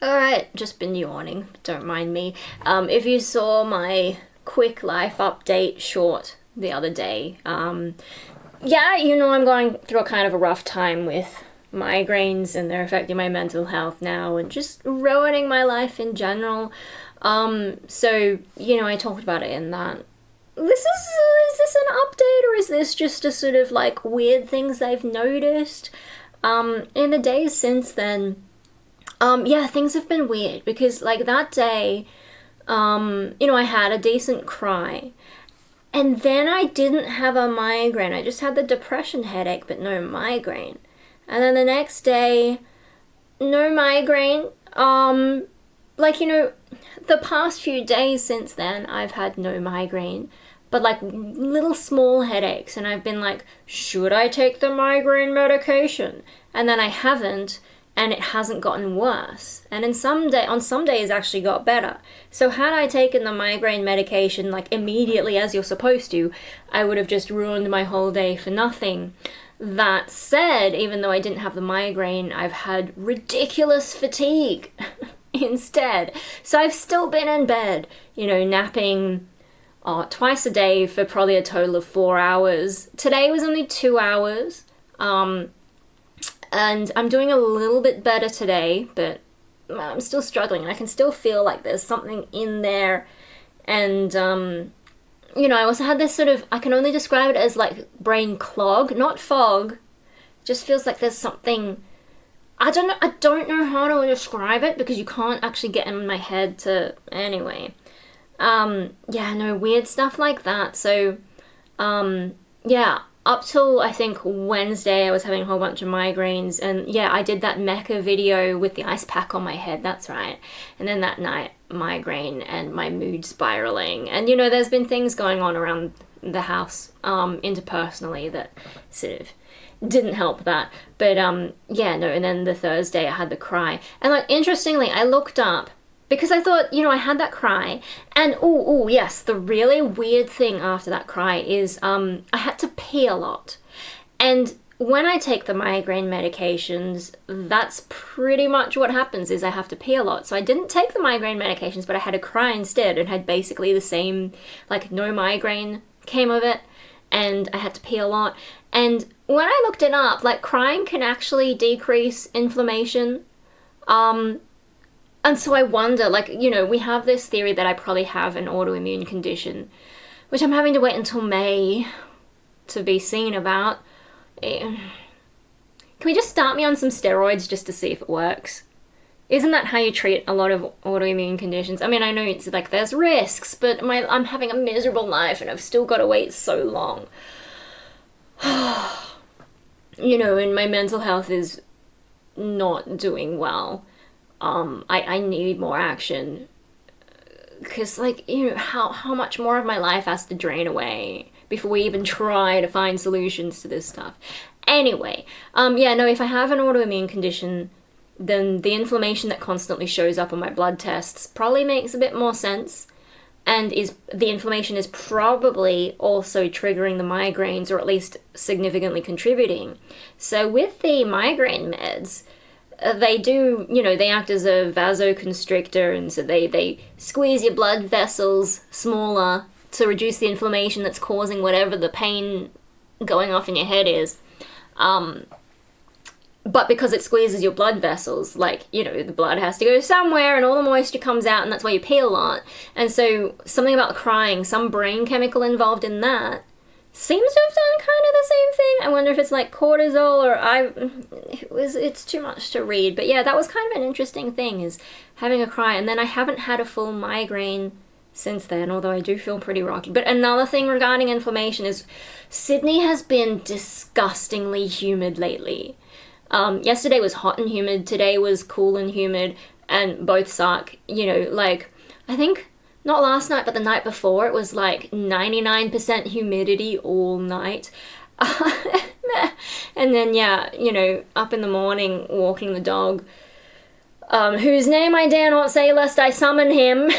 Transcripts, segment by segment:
Alright, just been yawning, don't mind me. If you saw my quick life update short the other day, yeah, I'm going through a kind of a rough time with migraines and they're affecting my mental health now and just ruining my life in general. I talked about it in that. Is this an update or is this just a sort of like weird things I've noticed? In the days since then, yeah, things have been weird because like that day, I had a decent cry. And then I didn't have a migraine. I just had the depression headache, but no migraine. And then the next day, no migraine. The past few days since then, I've had no migraine, but like little small headaches. And I've been like, should I take the migraine medication? And then I haven't, and it hasn't gotten worse. And on some days actually got better. So had I taken the migraine medication like immediately as you're supposed to, I would have just ruined my whole day for nothing. That said, even though I didn't have the migraine, I've had ridiculous fatigue instead. So I've still been in bed, napping twice a day for probably a total of 4 hours. Today was only 2 hours. And I'm doing a little bit better today, but I'm still struggling and I can still feel like there's something in there. And, I also had this sort of, I can only describe it as like brain clog, not fog. It just feels like there's something, I don't know how to describe it because you can't actually get in my head to, anyway. Weird stuff like that. So, yeah. Up till, I think, Wednesday, I was having a whole bunch of migraines. And yeah, I did that mecha video with the ice pack on my head, that's right. And then that night, migraine and my mood spiraling. And, there's been things going on around the house interpersonally that sort of didn't help that. But, and then the Thursday, I had the cry. And, like, interestingly, I looked up because I thought, I had that cry, and yes, the really weird thing after that cry is I had to pee a lot. And when I take the migraine medications, that's pretty much what happens is I have to pee a lot. So I didn't take the migraine medications, but I had a cry instead and had basically the same, like no migraine came of it, and I had to pee a lot. And when I looked it up, like crying can actually decrease inflammation. And so I wonder, we have this theory that I probably have an autoimmune condition, which I'm having to wait until May to be seen about. Can we just start me on some steroids just to see if it works? Isn't that how you treat a lot of autoimmune conditions? I mean, I know it's like there's risks, but I'm having a miserable life and I've still got to wait so long. And my mental health is not doing well. I need more action because how much more of my life has to drain away before we even try to find solutions to this stuff. Anyway, if I have an autoimmune condition, then the inflammation that constantly shows up on my blood tests probably makes a bit more sense, and the inflammation is probably also triggering the migraines, or at least significantly contributing. So with the migraine meds, they do, they act as a vasoconstrictor, and so they squeeze your blood vessels smaller to reduce the inflammation that's causing whatever the pain going off in your head is. But because it squeezes your blood vessels, the blood has to go somewhere and all the moisture comes out, and that's why you pee a lot. And so something about crying, some brain chemical involved in that, seems to have done kind of the same thing. I wonder if it's like cortisol or it's too much to read. But yeah, that was kind of an interesting thing, is having a cry. And then I haven't had a full migraine since then, although I do feel pretty rocky. But another thing regarding inflammation is Sydney has been disgustingly humid lately. Yesterday was hot and humid, today was cool and humid, and both suck. I think not last night, but the night before, it was like 99% humidity all night. And then, up in the morning, walking the dog, whose name I dare not say lest I summon him,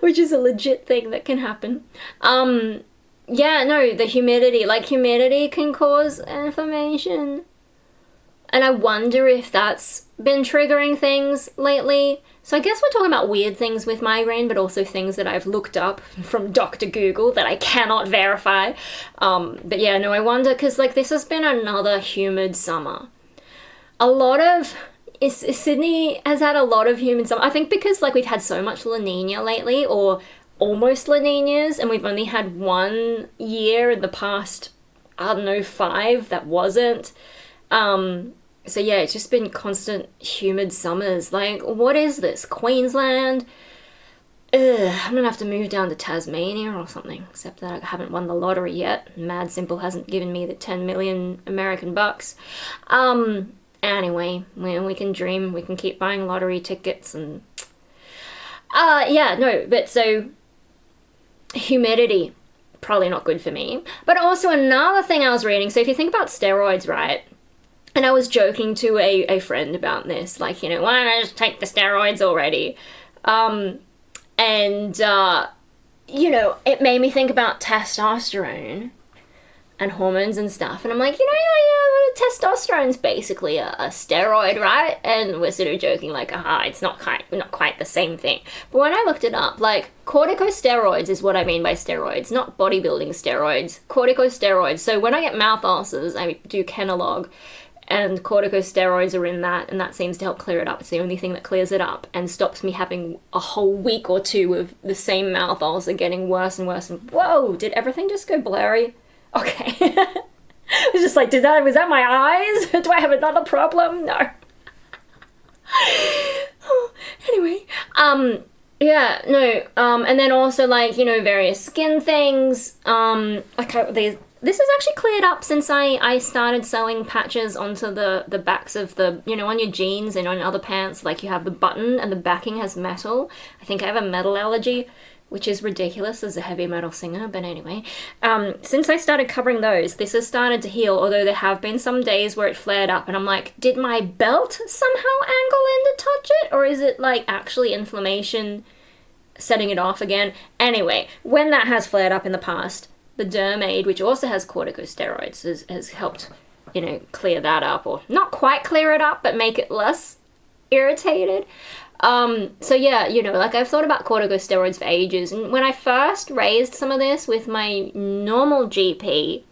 which is a legit thing that can happen. The humidity, humidity can cause inflammation. And I wonder if that's been triggering things lately. So I guess we're talking about weird things with migraine, but also things that I've looked up from Dr. Google that I cannot verify. But yeah, no, I wonder, because like this has been another humid summer. Sydney has had a lot of humid summer. I think because like we've had so much La Nina lately, or almost La Ninas, and we've only had one year in the past, I don't know, 5 that wasn't. So yeah, it's just been constant humid summers. Like, what is this? Queensland? Ugh, I'm gonna have to move down to Tasmania or something. Except that I haven't won the lottery yet. Mad Simple hasn't given me the 10 million American bucks. Anyway, we can dream. We can keep buying lottery tickets and... yeah, no, but so... humidity. Probably not good for me. But also another thing I was reading, so if you think about steroids, right? And I was joking to a friend about this, like, you know, why don't I just take the steroids already? You know, it made me think about testosterone and hormones and stuff. And I'm like, you know, yeah, testosterone's basically a steroid, right? And we're sort of joking like, it's not quite the same thing. But when I looked it up, like, corticosteroids is what I mean by steroids, not bodybuilding steroids. Corticosteroids. So when I get mouth ulcers, I do Kenalog, and corticosteroids are in that, and that seems to help clear it up. It's the only thing that clears it up and stops me having a whole week or 2 of the same mouth ulcer getting worse and worse. And whoa, did everything just go blurry? Okay. I was just like, was that my eyes? Do I have another problem? No. Anyway, yeah, no, and then also, like, you know, various skin things, this has actually cleared up since I started sewing patches onto the backs of the, you know, on your jeans and on other pants, like you have the button and the backing has metal. I think I have a metal allergy, which is ridiculous as a heavy metal singer, but anyway. Since I started covering those, this has started to heal, although there have been some days where it flared up and I'm like, did my belt somehow angle in to touch it? Or is it, like, actually inflammation setting it off again? Anyway, when that has flared up in the past, the Dermaid, which also has corticosteroids, has helped, you know, clear that up, or not quite clear it up, but make it less irritated. So yeah, you know, like, I've thought about corticosteroids for ages, and when I first raised some of this with my normal GP,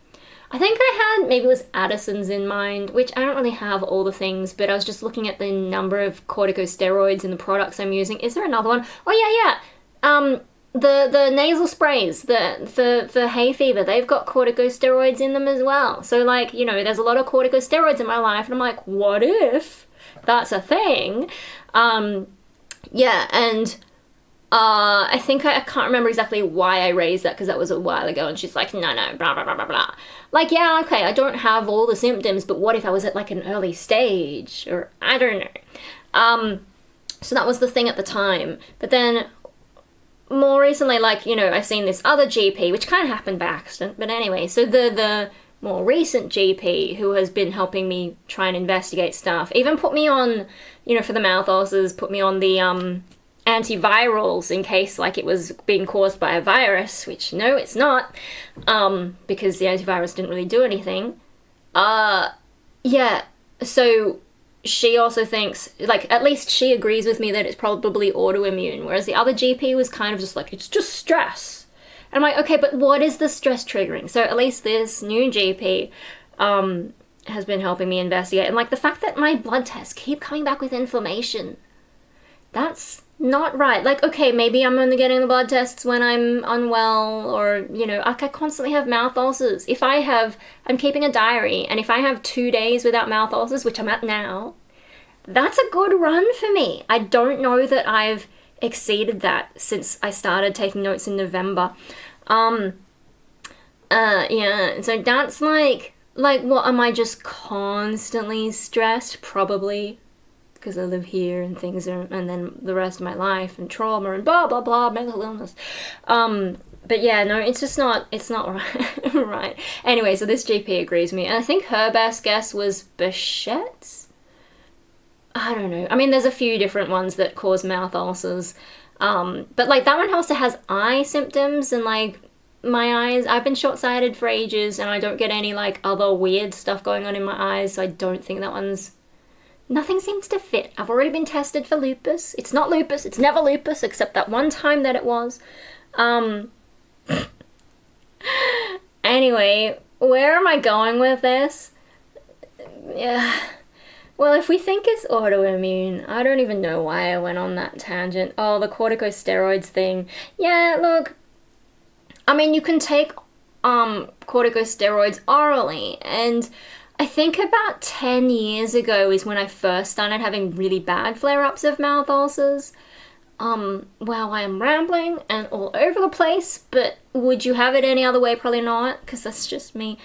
I think I had, maybe it was Addison's in mind, which I don't really have all the things, but I was just looking at the number of corticosteroids in the products I'm using. Is there another one? Oh yeah. The nasal sprays for hay fever, they've got corticosteroids in them as well. So, like, you know, there's a lot of corticosteroids in my life, and I'm like, what if that's a thing? Yeah, and I think I can't remember exactly why I raised that, because that was a while ago, and she's like, no, blah, blah, blah, blah, blah. Like, yeah, okay, I don't have all the symptoms, but what if I was at, like, an early stage? Or, I don't know. So that was the thing at the time. But then more recently, like, you know, I've seen this other GP, which kind of happened by accident, but anyway, so the more recent GP who has been helping me try and investigate stuff, even put me on, you know, for the mouth ulcers, put me on the antivirals in case, like, it was being caused by a virus, which no, it's not, because the antivirus didn't really do anything. Yeah, so she also thinks, like, at least she agrees with me that it's probably autoimmune, whereas the other GP was kind of just like, it's just stress. And I'm like, okay, but what is the stress triggering? So at least this new GP has been helping me investigate. And, like, the fact that my blood tests keep coming back with inflammation, that's not right. Like, okay, maybe I'm only getting the blood tests when I'm unwell, or, you know, like, I constantly have mouth ulcers. I'm keeping a diary, and if I have 2 days without mouth ulcers, which I'm at now, that's a good run for me. I don't know that I've exceeded that since I started taking notes in November. Yeah, so that's like, what, am I just constantly stressed? Probably. Because I live here and things are, and then the rest of my life and trauma and blah, blah, blah, mental illness. But yeah, no, it's not right. Right. Anyway, so this GP agrees with me. And I think her best guess was Behçet's. I don't know. I mean, there's a few different ones that cause mouth ulcers. But, like, that one also has eye symptoms and, like, my eyes, I've been short-sighted for ages, and I don't get any like other weird stuff going on in my eyes, so I don't think that one's, nothing seems to fit. I've already been tested for lupus. It's not lupus, it's never lupus, except that one time that it was. Anyway, where am I going with this? Yeah. Well, if we think it's autoimmune, I don't even know why I went on that tangent. Oh, the corticosteroids thing. Yeah, look, I mean, you can take corticosteroids orally, and I think about 10 years ago is when I first started having really bad flare-ups of mouth ulcers. Well, I am rambling and all over the place, but would you have it any other way? Probably not, because that's just me.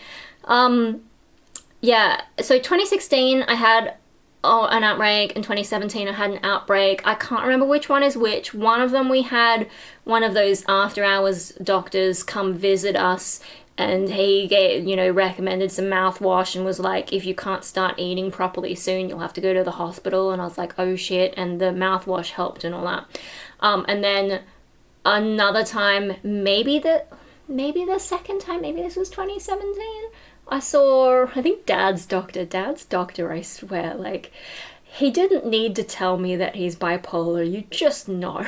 Yeah, so 2016 I had an outbreak. In 2017 I had an outbreak. I can't remember which one is which. One of them we had one of those after hours doctors come visit us, and he gave, recommended some mouthwash and was like, if you can't start eating properly soon, you'll have to go to the hospital. And I was like, oh shit, and the mouthwash helped and all that. And then another time, maybe the second time, maybe this was 2017, I saw, I think Dad's doctor, I swear, like, he didn't need to tell me that he's bipolar, you just know.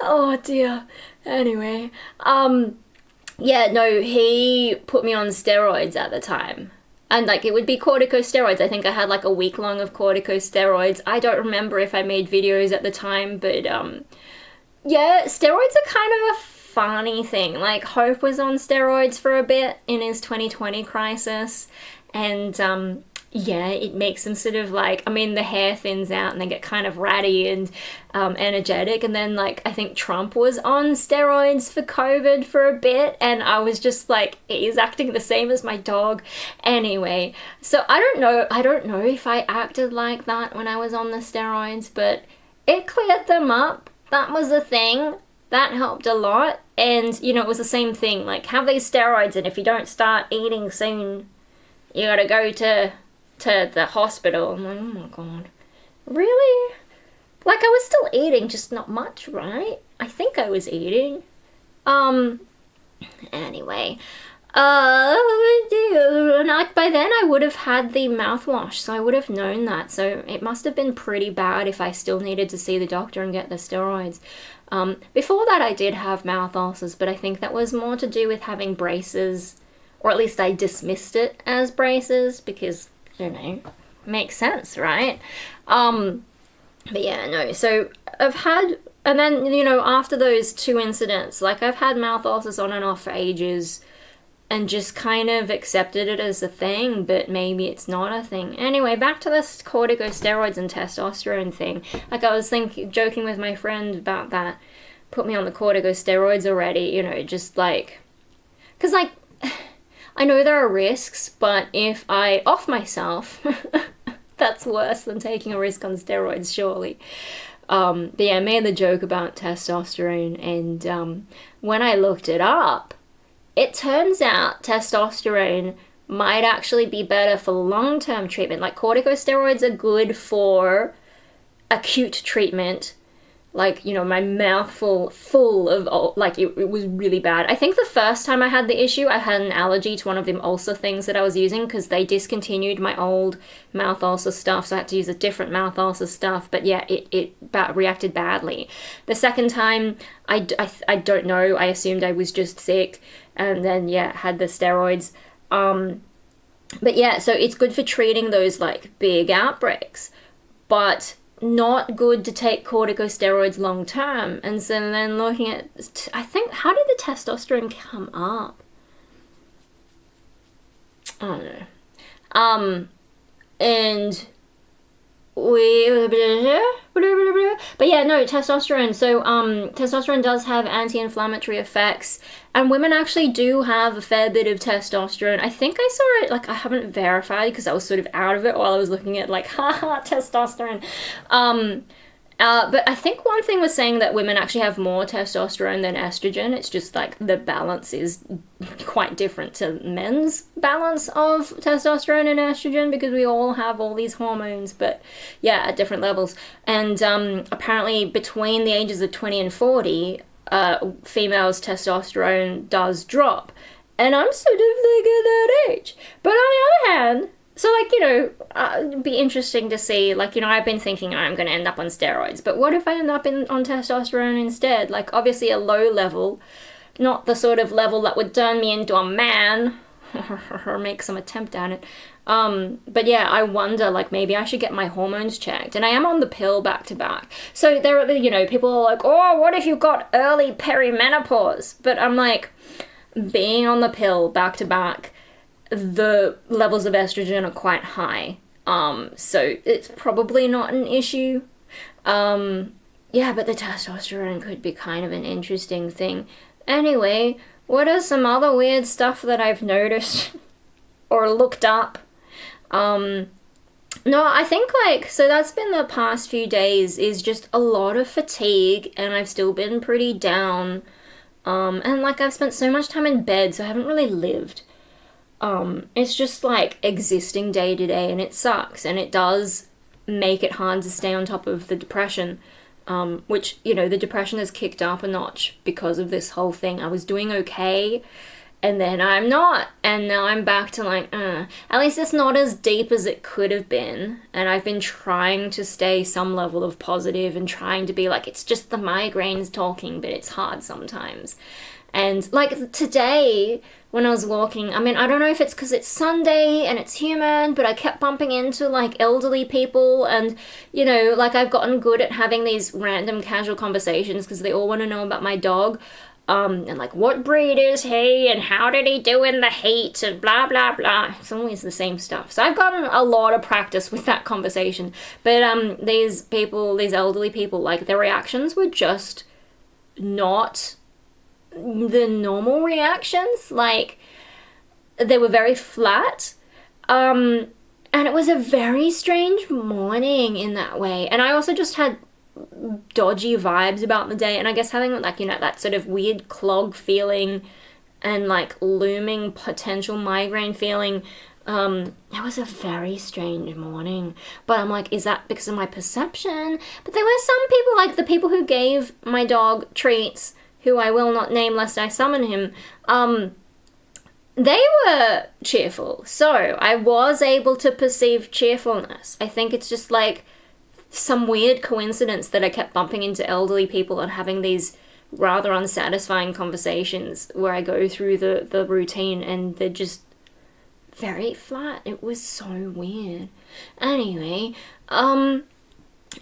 Oh dear. Anyway, yeah, no, he put me on steroids at the time. And, like, it would be corticosteroids. I think I had, like, a week long of corticosteroids. I don't remember if I made videos at the time, but, yeah, steroids are kind of a funny thing. Like, Hope was on steroids for a bit in his 2020 crisis, and yeah, it makes them sort of like, I mean, the hair thins out and they get kind of ratty and energetic. And then, like, I think Trump was on steroids for COVID for a bit, and I was just like, he's acting the same as my dog. Anyway, so I don't know if I acted like that when I was on the steroids, but it cleared them up. That was a thing. That helped a lot. And, it was the same thing. Like, have these steroids, and if you don't start eating soon, you gotta go to the hospital. I'm like, oh my god. Really? Like, I was still eating, just not much, right? I think I was eating. Anyway. By then I would have had the mouthwash, so I would have known that. So it must have been pretty bad if I still needed to see the doctor and get the steroids. Before that I did have mouth ulcers, but I think that was more to do with having braces, or at least I dismissed it as braces because, makes sense, right? But yeah, no, so I've had, and then, after those two incidents, like, I've had mouth ulcers on and off for ages, and just kind of accepted it as a thing, but maybe it's not a thing. Anyway, back to this corticosteroids and testosterone thing. Like, I was joking with my friend about that. Put me on the corticosteroids already, just like, because, like, I know there are risks, but if I off myself, that's worse than taking a risk on steroids, surely. But yeah, I made the joke about testosterone, and when I looked it up, it turns out testosterone might actually be better for long-term treatment. Like, corticosteroids are good for acute treatment. Like, my mouth full of, like, it was really bad. I think the first time I had the issue, I had an allergy to one of them ulcer things that I was using, because they discontinued my old mouth ulcer stuff, so I had to use a different mouth ulcer stuff. But yeah, it reacted badly. The second time, I don't know, I assumed I was just sick, and then, yeah, had the steroids. But yeah, so it's good for treating those, like, big outbreaks, but not good to take corticosteroids long term. And so then looking at, I think, how did the testosterone come up? I don't know. And but yeah, no, testosterone. So testosterone does have anti-inflammatory effects, and women actually do have a fair bit of testosterone. I think I saw it, like, I haven't verified because I was sort of out of it while I was looking at, like, haha, testosterone. But I think one thing was saying that women actually have more testosterone than estrogen. It's just, like, the balance is quite different to men's balance of testosterone and estrogen, because we all have all these hormones, but yeah, at different levels. And apparently between the ages of 20 and 40, females' testosterone does drop. And I'm sort of like at that age. But on the other hand, so like, it'd be interesting to see, like, I've been thinking I'm going to end up on steroids, but what if I end up on testosterone instead? Like, obviously a low level, not the sort of level that would turn me into a man, or make some attempt at it. But yeah, I wonder, like, maybe I should get my hormones checked. And I am on the pill back to back. So there are, people are like, oh, what if you've got early perimenopause? But I'm like, being on the pill back to back, the levels of estrogen are quite high. So it's probably not an issue. Yeah, but the testosterone could be kind of an interesting thing. Anyway, what are some other weird stuff that I've noticed or looked up? No, I think, like, so that's been the past few days, is just a lot of fatigue, and I've still been pretty down. And like, I've spent so much time in bed, so I haven't really lived. It's just like existing day to day, and it sucks, and it does make it hard to stay on top of the depression. Which, the depression has kicked up a notch because of this whole thing. I was doing okay, and then I'm not, and now I'm back to like, At least it's not as deep as it could have been, and I've been trying to stay some level of positive and trying to be like, it's just the migraines talking, but it's hard sometimes. And like today, when I was walking, I mean, I don't know if it's because it's Sunday and it's humid, but I kept bumping into like elderly people, and like, I've gotten good at having these random casual conversations because they all want to know about my dog. And like, what breed is he, and how did he do in the heat, and blah blah blah. It's always the same stuff. So I've gotten a lot of practice with that conversation. But these elderly people, like, their reactions were just not the normal reactions. Like, they were very flat. And it was a very strange morning in that way. And I also just had dodgy vibes about the day, and I guess having like, that sort of weird clog feeling and like looming potential migraine feeling, it was a very strange morning. But I'm like, is that because of my perception? But there were some people, like the people who gave my dog treats, who I will not name lest I summon him, they were cheerful. So I was able to perceive cheerfulness. I think it's just like some weird coincidence that I kept bumping into elderly people and having these rather unsatisfying conversations where I go through the routine and they're just very flat. It was so weird. Anyway, and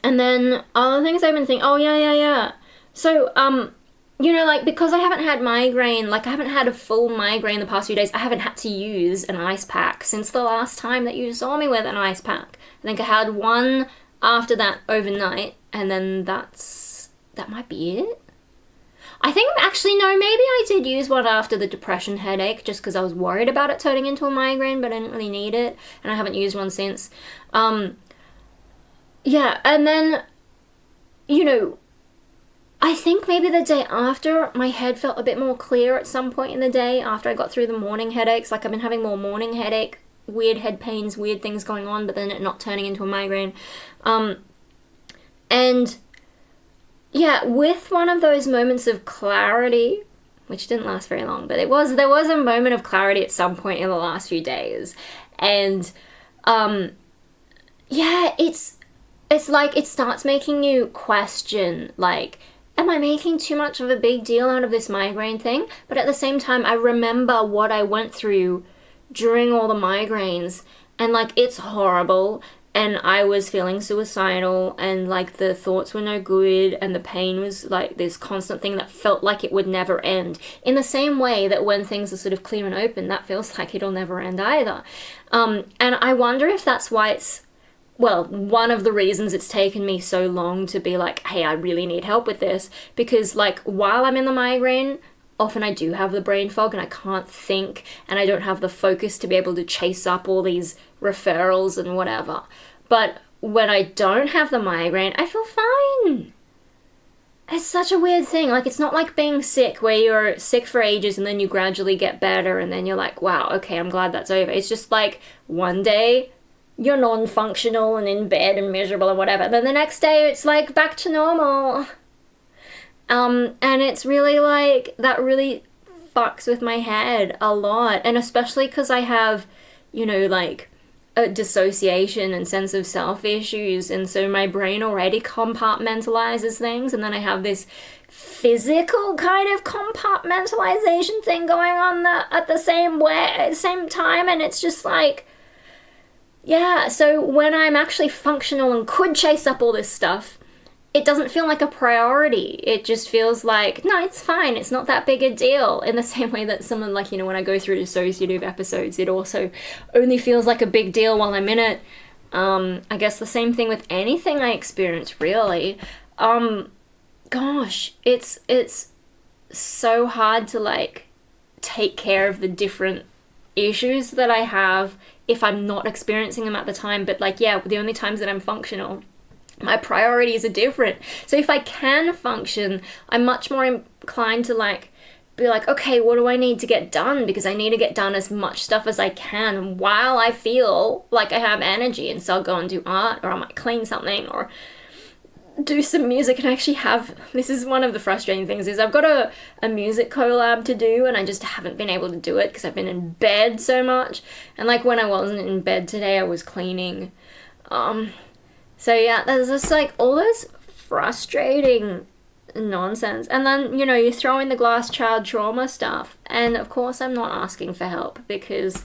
then other things I've been thinking, so, like, because I haven't had migraine, like, I haven't had a full migraine the past few days, I haven't had to use an ice pack since the last time that you saw me with an ice pack. I think I had one after that overnight, and then that might be it. I think, actually, no, maybe I did use one after the depression headache, just because I was worried about it turning into a migraine, but I didn't really need it, and I haven't used one since. Yeah, and then, I think maybe the day after, my head felt a bit more clear at some point in the day after I got through the morning headaches. Like, I've been having more morning headache, weird head pains, weird things going on, but then it not turning into a migraine. And yeah, with one of those moments of clarity, which didn't last very long, but there was a moment of clarity at some point in the last few days. And yeah, it's like it starts making you question, like, am I making too much of a big deal out of this migraine thing? But at the same time, I remember what I went through during all the migraines, and like, it's horrible, and I was feeling suicidal, and like, the thoughts were no good, and the pain was like this constant thing that felt like it would never end, in the same way that when things are sort of clear and open, that feels like it'll never end either. And I wonder if that's why it's, well, one of the reasons it's taken me so long to be like, hey, I really need help with this, because like, while I'm in the migraine, often I do have the brain fog and I can't think, and I don't have the focus to be able to chase up all these referrals and whatever. But when I don't have the migraine, I feel fine. It's such a weird thing. Like, it's not like being sick where you're sick for ages and then you gradually get better and then you're like, wow, okay, I'm glad that's over. It's just like, one day you're non-functional and in bed and miserable and whatever. Then the next day it's like back to normal. And it's really like, that really fucks with my head a lot. And especially because I have, you know, like a dissociation and sense of self issues. And so my brain already compartmentalizes things. And then I have this physical kind of compartmentalization thing going on at the same time. And it's just like, yeah, so when I'm actually functional and could chase up all this stuff, it doesn't feel like a priority. It just feels like, no, it's fine. It's not that big a deal. In the same way that someone, like, you know, when I go through dissociative episodes, it also only feels like a big deal while I'm in it. I guess the same thing with anything I experience, really. Gosh, it's so hard to, like, take care of the different issues that I have if I'm not experiencing them at the time. But, like, yeah, the only times that I'm functional, my priorities are different. So if I can function, I'm much more inclined to, like, be like, okay, what do I need to get done? Because I need to get done as much stuff as I can while I feel like I have energy. And so I'll go and do art, or I might clean something, or do some music. And actually have, this is one of the frustrating things, is I've got a music collab to do, and I just haven't been able to do it because I've been in bed so much. And, like, when I wasn't in bed today, I was cleaning. So yeah, there's just, like, all this frustrating nonsense. And then, you know, you throw in the glass child trauma stuff. And of course I'm not asking for help because,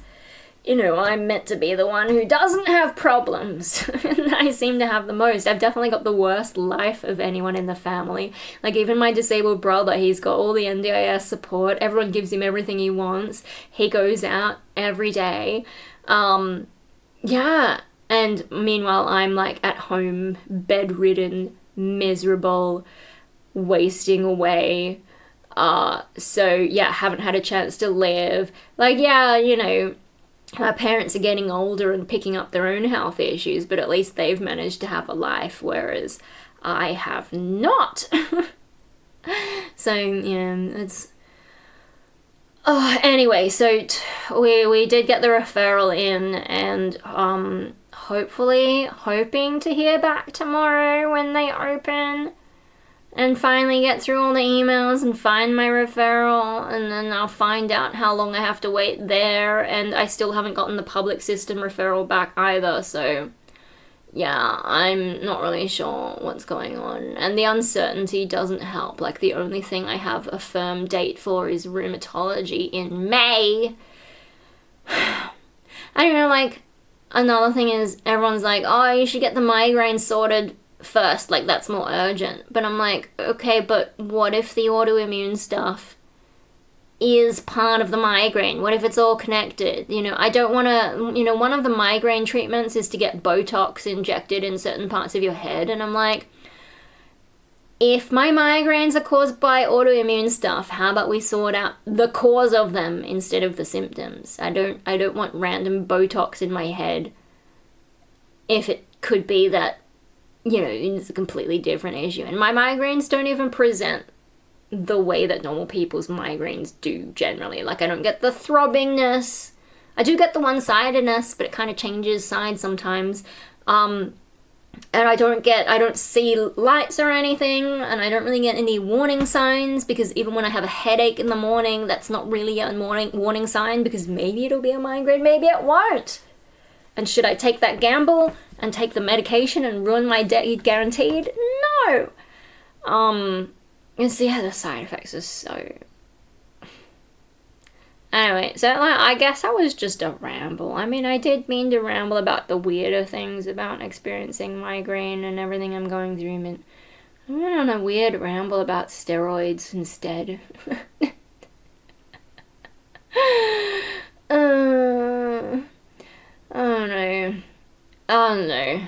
you know, I'm meant to be the one who doesn't have problems. And I seem to have the most. I've definitely got the worst life of anyone in the family. Like, even my disabled brother, he's got all the NDIS support. Everyone gives him everything he wants. He goes out every day. Yeah. And meanwhile, I'm, like, at home, bedridden, miserable, wasting away. So, yeah, haven't had a chance to live. Like, yeah, you know, my parents are getting older and picking up their own health issues, but at least they've managed to have a life, whereas I have not. So, yeah, it's... Oh, anyway, so we did get the referral in, and hoping to hear back tomorrow when they open, and finally get through all the emails and find my referral, and then I'll find out how long I have to wait there. And I still haven't gotten the public system referral back either, so yeah, I'm not really sure what's going on. And the uncertainty doesn't help. Like, the only thing I have a firm date for is rheumatology in May. I don't know, like, another thing is everyone's like, oh, you should get the migraine sorted first, like, that's more urgent. But I'm like, okay, but what if the autoimmune stuff is part of the migraine? What if it's all connected? You know, I don't want to, you know, one of the migraine treatments is to get Botox injected in certain parts of your head, and I'm like, if my migraines are caused by autoimmune stuff, how about we sort out the cause of them instead of the symptoms? I don't want random Botox in my head if it could be that, you know, it's a completely different issue. And my migraines don't even present the way that normal people's migraines do generally. Like, I don't get the throbbingness. I do get the one-sidedness, but it kind of changes sides sometimes. And I don't see lights or anything, and I don't really get any warning signs, because even when I have a headache in the morning, that's not really a warning sign, because maybe it'll be a migraine, maybe it won't. And should I take that gamble and take the medication and ruin my day guaranteed? No! And see how the side effects are so... Anyway, so, like, I guess that was just a ramble. I mean, I did mean to ramble about the weirder things about experiencing migraine and everything I'm going through, but I went on a weird ramble about steroids instead. Oh no.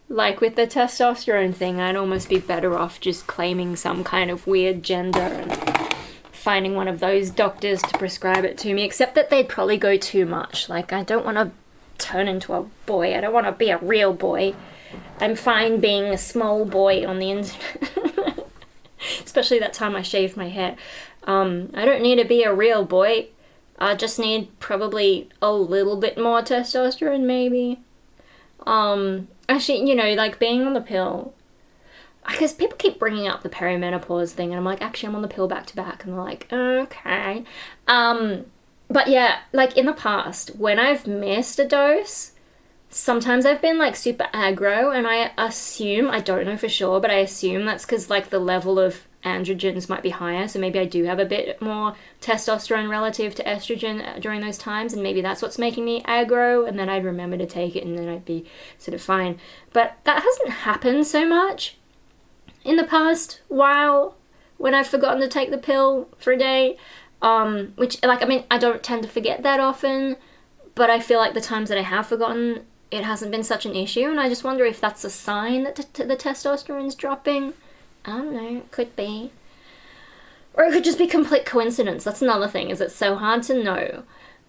Like, with the testosterone thing, I'd almost be better off just claiming some kind of weird gender and finding one of those doctors to prescribe it to me, except that they'd probably go too much. Like, I don't want to turn into a boy. I don't want to be a real boy. I'm fine being a small boy on the internet. Especially that time I shaved my hair. I don't need to be a real boy. I just need probably a little bit more testosterone, maybe. Actually, you know, like, being on the pill, because people keep bringing up the perimenopause thing, and I'm like, actually, I'm on the pill back to back, and they're like, okay. But yeah, like in the past, when I've missed a dose, sometimes I've been like super aggro, and I assume, I don't know for sure, but I assume that's because like the level of androgens might be higher, so maybe I do have a bit more testosterone relative to estrogen during those times, and maybe that's what's making me aggro, and then I'd remember to take it, and then I'd be sort of fine. But that hasn't happened so much in the past while when I've forgotten to take the pill for a day, which, like, I mean, I don't tend to forget that often, but I feel like the times that I have forgotten, it hasn't been such an issue, and I just wonder if that's a sign that the testosterone's dropping. I don't know, it could be. Or it could just be complete coincidence. That's another thing, is it's so hard to know.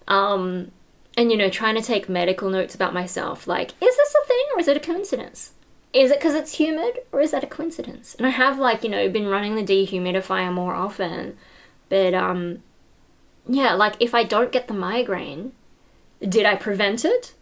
And, you know, trying to take medical notes about myself, like, is this a thing or is it a coincidence? Is it because it's humid or is that a coincidence? And I have, like, you know, been running the dehumidifier more often. But, yeah, like, if I don't get the migraine, did I prevent it?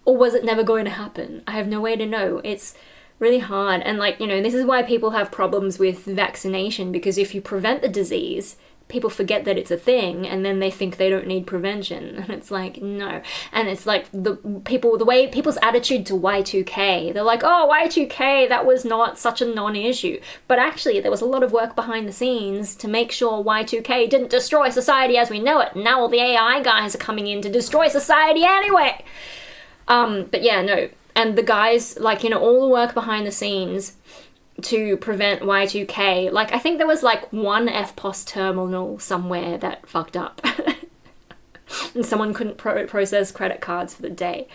Or was it never going to happen? I have no way to know. It's really hard. And, like, you know, this is why people have problems with vaccination, because if you prevent the disease, people forget that it's a thing, and then they think they don't need prevention. And it's like, no. And it's like the way people's attitude to Y2K, they're like, oh, Y2K, that was not such a non-issue. But actually, there was a lot of work behind the scenes to make sure Y2K didn't destroy society as we know it. Now all the AI guys are coming in to destroy society anyway. But yeah, no. And the guys, like, you know, all the work behind the scenes to prevent Y2K, like, I think there was, like, one FPOS terminal somewhere that fucked up. And someone couldn't process credit cards for the day.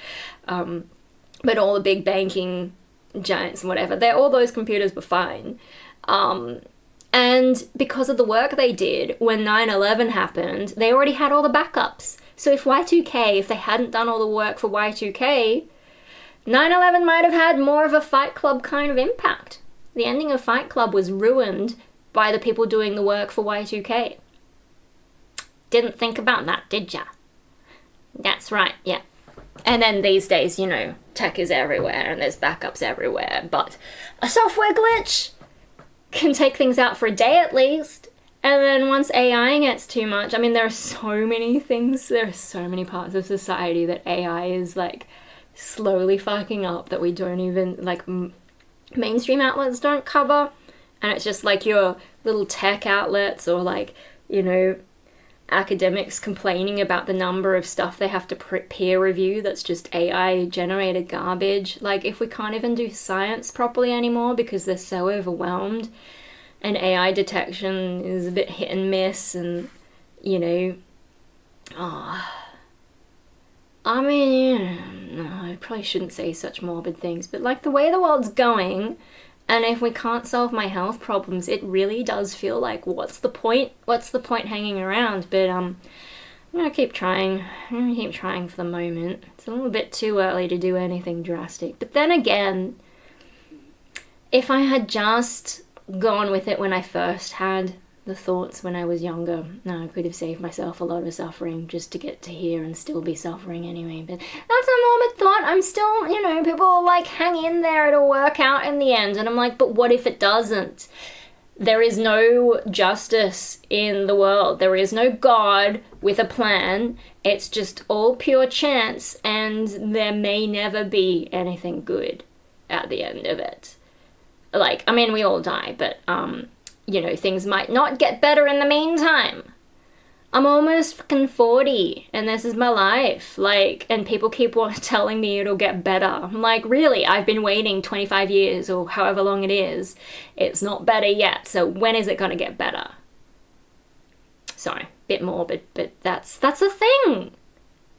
But all the big banking giants and whatever, all those computers were fine. And because of the work they did, when 9/11 happened, they already had all the backups. So if they hadn't done all the work for Y2K, 9/11 might have had more of a Fight Club kind of impact. The ending of Fight Club was ruined by the people doing the work for Y2K. Didn't think about that, did ya? That's right, yeah. And then these days, you know, tech is everywhere and there's backups everywhere, but a software glitch can take things out for a day at least. And then once AI gets too much, I mean, there are so many things, there are so many parts of society that AI is, like, slowly fucking up that we don't even, like, mainstream outlets don't cover. And it's just like your little tech outlets or, like, you know, academics complaining about the number of stuff they have to peer review that's just AI generated garbage. Like, if we can't even do science properly anymore because they're so overwhelmed, and AI detection is a bit hit and miss, and, you know, I mean, no, I probably shouldn't say such morbid things, but, like, the way the world's going, and if we can't solve my health problems, it really does feel like, what's the point? What's the point hanging around? But, I'm gonna keep trying. I'm gonna keep trying for the moment. It's a little bit too early to do anything drastic. But then again, if I had just gone with it when I first had the thoughts when I was younger, no, I could have saved myself a lot of suffering just to get to here and still be suffering anyway. But that's a morbid thought. I'm still, you know, people are like, hang in there, it'll work out in the end. And I'm like, but what if it doesn't? There is no justice in the world. There is no God with a plan. It's just all pure chance, and there may never be anything good at the end of it. Like, I mean, we all die, but, you know, things might not get better in the meantime. I'm almost fucking 40, and this is my life. Like, and people keep telling me it'll get better. I'm like, really? I've been waiting 25 years or however long it is. It's not better yet, so when is it gonna get better? Sorry, bit morbid, but that's a thing.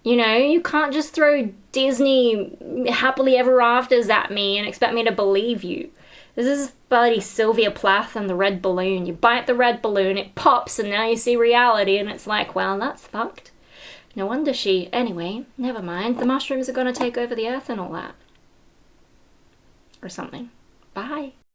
You know, you can't just throw Disney happily ever afters at me and expect me to believe you. This is bloody Sylvia Plath and the red balloon. You bite the red balloon, it pops, and now you see reality, and it's like, well, that's fucked. No wonder she... Anyway, never mind. The mushrooms are gonna take over the earth and all that. Or something. Bye.